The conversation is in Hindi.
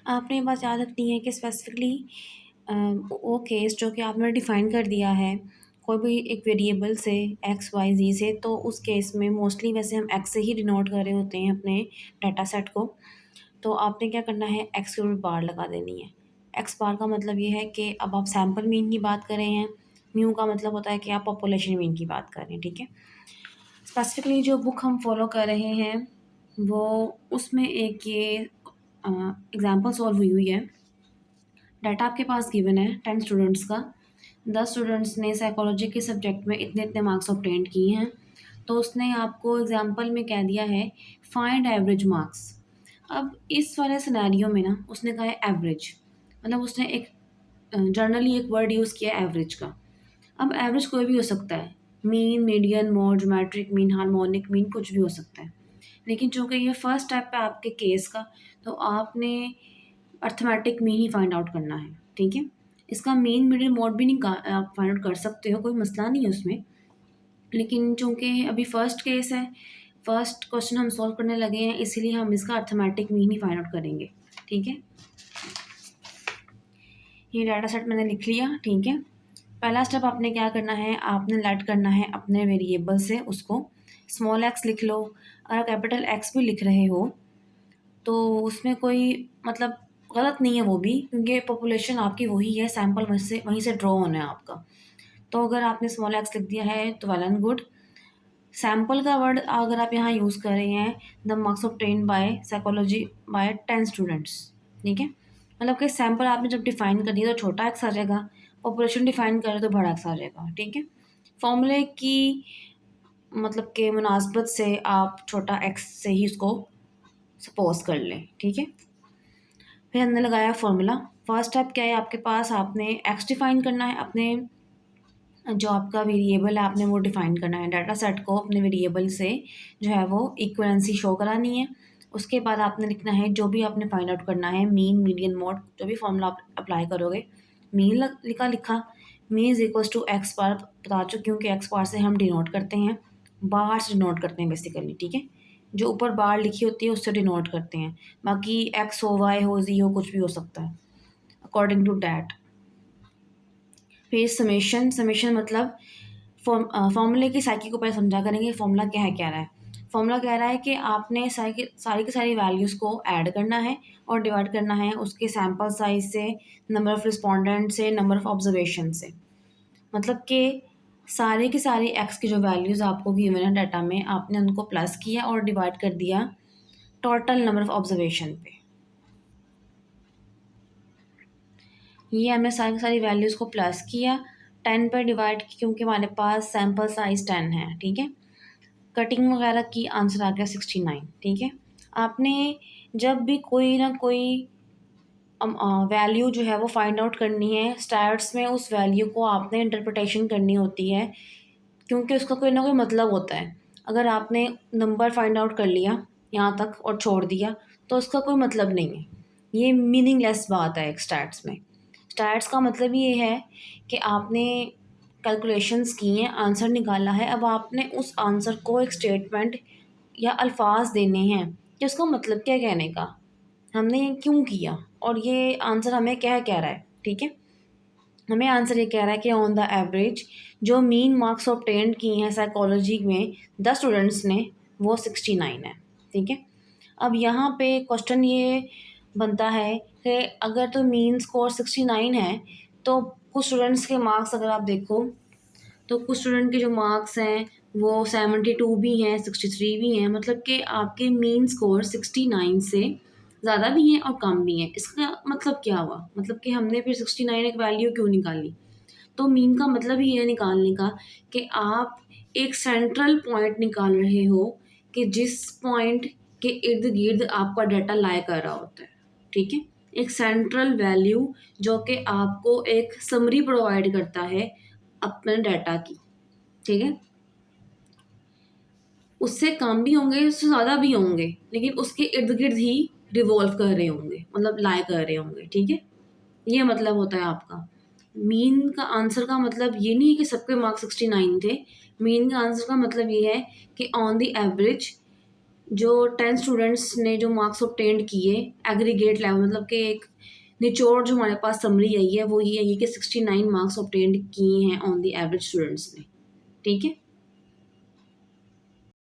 आपने ये बात याद रखनी है कि स्पेसिफिकली वो केस जो कि आपने डिफ़ाइन कर दिया है कोई भी एक वेरिएबल से एक्स वाई ज़ी से, तो उस केस में मोस्टली वैसे हम एक्स से ही डिनोट कर रहे होते हैं अपने डाटा सेट को। तो आपने क्या करना है, एक्स के ऊपर बार लगा देनी है। एक्स बार का मतलब ये है कि अब आप सैंपल मीन की बात कर रहे हैं, म्यू का मतलब होता है कि आप पॉपुलेशन मीन की बात कर रहे हैं, ठीक है। स्पेसिफिकली जो बुक हम फॉलो कर रहे हैं वो उसमें एक ये एग्ज़ाम्पल सॉल्व हुई हुई है। डाटा आपके पास गिवन है 10 स्टूडेंट्स का। 10 स्टूडेंट्स ने साइकोलॉजी के सब्जेक्ट में इतने इतने मार्क्स ऑब्टेन किए हैं। तो उसने आपको एग्जांपल में कह दिया है फाइंड एवरेज मार्क्स। अब इस वाले सिनेरियो में ना उसने कहा है एवरेज, मतलब उसने एक जर्नली एक वर्ड यूज़ किया एवरेज का। अब एवरेज कोई भी हो सकता है, mean, median, mode, geometric mean, harmonic mean, कुछ भी हो सकता है। लेकिन चूँकि ये फर्स्ट स्टेप है आपके केस का, तो आपने arithmetic mean he find out करना है, ठीक है। इसका मीन, मीडियन, मोड भी नहीं आप फाइंड आउट कर सकते हो, कोई मसला नहीं है उसमें। लेकिन चूँकि अभी फर्स्ट केस है, फर्स्ट क्वेश्चन हम सॉल्व करने लगे हैं, इसीलिए हम इसका arithmetic mean he find out करेंगे, ठीक है। ये डाटा सेट मैंने लिख लिया, ठीक है। पहला स्टेप आपने क्या करना है, आपने लेट करना है अपने वेरिएबल से उसको स्मॉल एक्स लिख लो। अगर कैपिटल एक्स भी लिख रहे हो तो उसमें कोई मतलब गलत नहीं है वो भी, क्योंकि पॉपुलेशन आपकी वही है, सैंपल वहीं से ड्रॉ होना है आपका। तो अगर आपने स्मॉल एक्स लिख दिया है तो वेल एंड गुड। सैंपल का वर्ड अगर आप यहाँ यूज़ कर रहे हैं, the marks obtained by psychology by 10 students, ठीक है। मतलब कि सैंपल आपने जब डिफाइन कर दिया तो छोटा एक्स आ जाएगा, पॉपुलेशन डिफाइन करें तो बड़ा एक्स आ जाएगा, ठीक है। फॉर्मूले की मतलब के मुनासबत से आप छोटा एक्स से ही उसको सपोज कर लें, ठीक है। फिर हमने लगाया फॉर्मूला। फर्स्ट स्टेप क्या है आपके पास, आपने एक्स डिफाइन करना है, अपने जो आपका वेरिएबल है आपने वो डिफाइन करना है। डाटा सेट को अपने वेरिएबल से जो है वो इक्विवेलेंसी शो करानी है। उसके बाद आपने लिखना है जो भी आपने फाइंड आउट करना है, मीन, मीडियन, मोड, जो भी फॉर्मूला आप अप्लाई करोगे। मीन लिखा, mean is equals to x bar, बता चुकी हूँ कि एक्स बार से हम डिनोट करते हैं, बार से डिनोट करते हैं बेसिकली, ठीक है। जो ऊपर बार लिखी होती है उससे डिनोट करते हैं, बाकी एक्स हो, वाई हो, जी हो, कुछ भी हो सकता है अकॉर्डिंग टू डैट। फिर समेशन, समेशन मतलब फॉर्मूले की साइकिल को पहले समझा करेंगे, फॉर्मूला क्या है, कह रहा है। फॉर्मूला कह रहा है कि आपने सारी की सारी वैल्यूज़ को ऐड करना है और डिवाइड करना है उसके सैम्पल साइज से, नंबर ऑफ़ रिस्पोंडेंट से, नंबर ऑफ़ ऑब्जर्वेशन से। मतलब कि सारी की सारी एक्स की जो वैल्यूज़ आपको गिवन है डाटा में, आपने उनको प्लस किया और डिवाइड कर दिया टोटल नंबर ऑफ़ ऑब्जर्वेशन पे। ये हमने सारी की सारी वैल्यूज़ को प्लस किया, 10 पे डिवाइड की, क्योंकि हमारे पास सैम्पल साइज़ 10 है, ठीक है। कटिंग वगैरह की आंसर आ गया 69, ठीक है। आपने जब भी कोई ना कोई वैल्यू जो है वो फाइंड आउट करनी है, स्टार्ट्स में उस वैल्यू को आपने इंटरप्रिटेशन करनी होती है, क्योंकि उसका कोई ना कोई मतलब होता है। अगर आपने नंबर फाइंड आउट कर लिया यहाँ तक और छोड़ दिया तो उसका कोई मतलब नहीं है, ये मीनिंगलेस बात है एक स्टैट्स में। स्टैट्स का मतलब ये है कि आपने कैलकुलेशंस की हैं, आंसर निकाला है, अब आपने उस आंसर को एक स्टेटमेंट या अल्फाज देने हैं कि उसका मतलब क्या है कहने का, हमने ये क्यों किया और ये आंसर हमें क्या कह रहा है, ठीक है। हमें आंसर ये कह रहा है कि ऑन द एवरेज जो मीन मार्क्स ऑब्टेन्ड की हैं साइकोलॉजी में 10 स्टूडेंट्स ने, वो 69 है, ठीक है। अब यहाँ पे क्वेश्चन ये बनता है कि अगर तो मीन स्कोर 69 है तो कुछ स्टूडेंट्स के मार्क्स अगर आप देखो तो कुछ स्टूडेंट के जो मार्क्स हैं वो 72 भी हैं, 63 भी हैं, मतलब कि आपके मीन स्कोर 69 से ज़्यादा भी हैं और कम भी हैं। इसका मतलब क्या हुआ, मतलब कि हमने फिर 69 एक वैल्यू क्यों निकाली। तो मीन का मतलब ही है निकालने का कि आप एक सेंट्रल पॉइंट निकाल रहे हो कि जिस पॉइंट के इर्द गिर्द आपका डाटा लाई कर रहा होता है, ठीक है। एक सेंट्रल वैल्यू जो कि आपको एक समरी प्रोवाइड करता है अपने डाटा की, ठीक है। उससे कम भी होंगे, उससे ज़्यादा भी होंगे, लेकिन उसके इर्द गिर्द ही रिवॉल्व कर रहे होंगे, मतलब लाई कर रहे होंगे, ठीक है। ये मतलब होता है आपका मीन का आंसर का मतलब ये नहीं है कि सबके मार्क्स 69 थे। मीन का आंसर का मतलब ये है कि ऑन द एवरेज जो 10 स्टूडेंट्स ने जो मार्क्स ऑब्टेन्ड किए एग्रीगेट लेवल, मतलब कि एक निचोड़ जो हमारे पास समरी आई है वो ये है कि 69 मार्क्स ऑब्टेन्ड किए हैं ऑन द एवरेज स्टूडेंट्स ने। ठीक है,